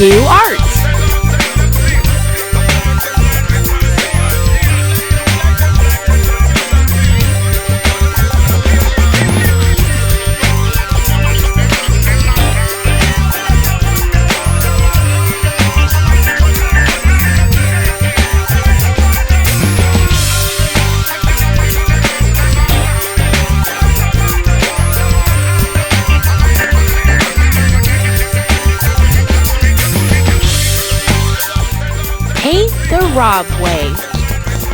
new art. The Rob Way.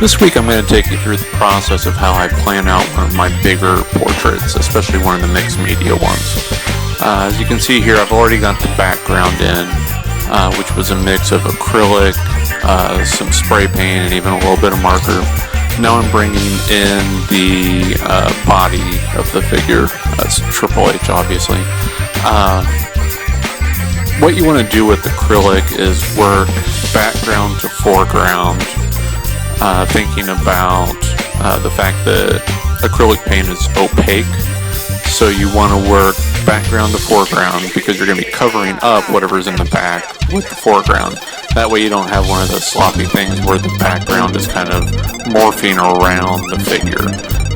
This week I'm going to take you through the process of how I plan out one of my bigger portraits, especially one of the mixed media ones. As you can see here, I've already got the background in, which was a mix of acrylic, some spray paint, and even a little bit of marker. Now I'm bringing in the body of the figure. That's Triple H, obviously. What you want to do with acrylic is work background to foreground, thinking about the fact that acrylic paint is opaque, so you want to work background to foreground because you're going to be covering up whatever's in the back with the foreground. That way you don't have one of those sloppy things where the background is kind of morphing around the figure.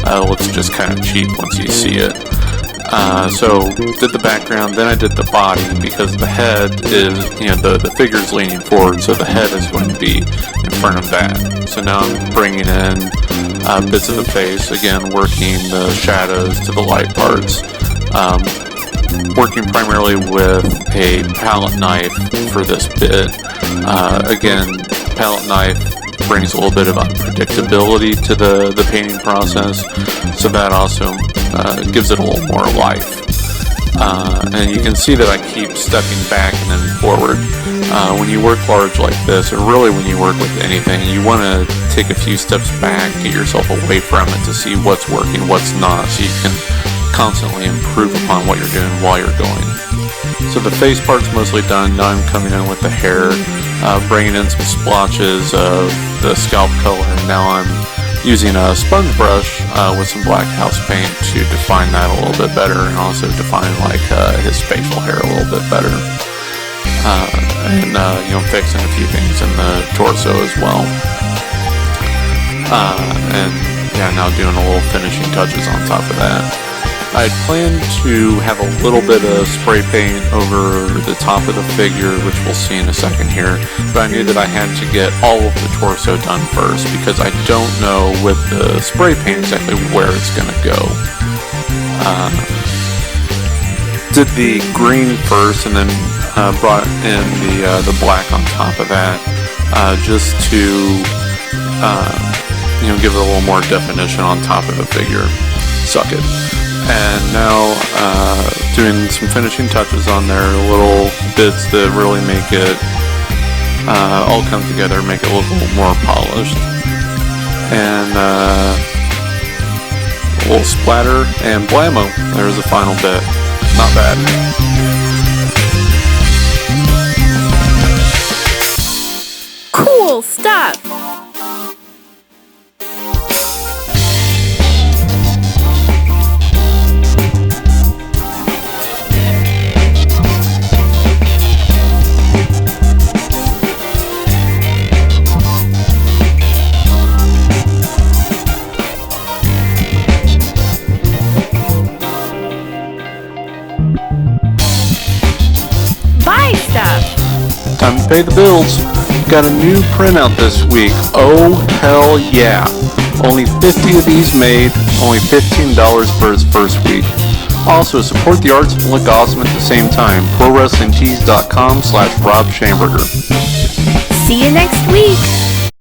It looks just kind of cheap once you see it. So did the background, then I did the body because the head is, the figure's leaning forward, so the head is going to be in front of that. So now I'm bringing in bits of the face, again working the shadows to the light parts, working primarily with a palette knife for this bit. Again, palette knife brings a little bit of unpredictability to the painting process, so that also gives it a little more life. And you can see that I keep stepping back and then forward. When you work large like this, or really when you work with anything, you want to take a few steps back, get yourself away from it to see what's working, what's not, so you can constantly improve upon what you're doing while you're going. So the face part's mostly done. Now I'm coming in with the hair, bringing in some splotches of the scalp color. Now I'm using a sponge brush with some black house paint to define that a little bit better, and also define his facial hair a little bit better. And fixing a few things in the torso as well. Now doing a little finishing touches on top of that. I had planned to have a little bit of spray paint over the top of the figure, which we'll see in a second here, but I knew that I had to get all of the torso done first because I don't know with the spray paint exactly where it's going to go. Did the green first and then brought in the black on top of that, just to give it a little more definition on top of the figure. Suck it. And now doing some finishing touches on there, little bits that really make it all come together, make it look a little more polished. And a little splatter, and blammo, there's the final bit. Not bad. Cool stuff! Time to pay the bills. Got a new printout this week. Oh, hell yeah. Only 50 of these made, only $15 for its first week. Also, support the arts and look awesome at the same time. ProWrestlingTees.com/Rob Schamberger. See you next week.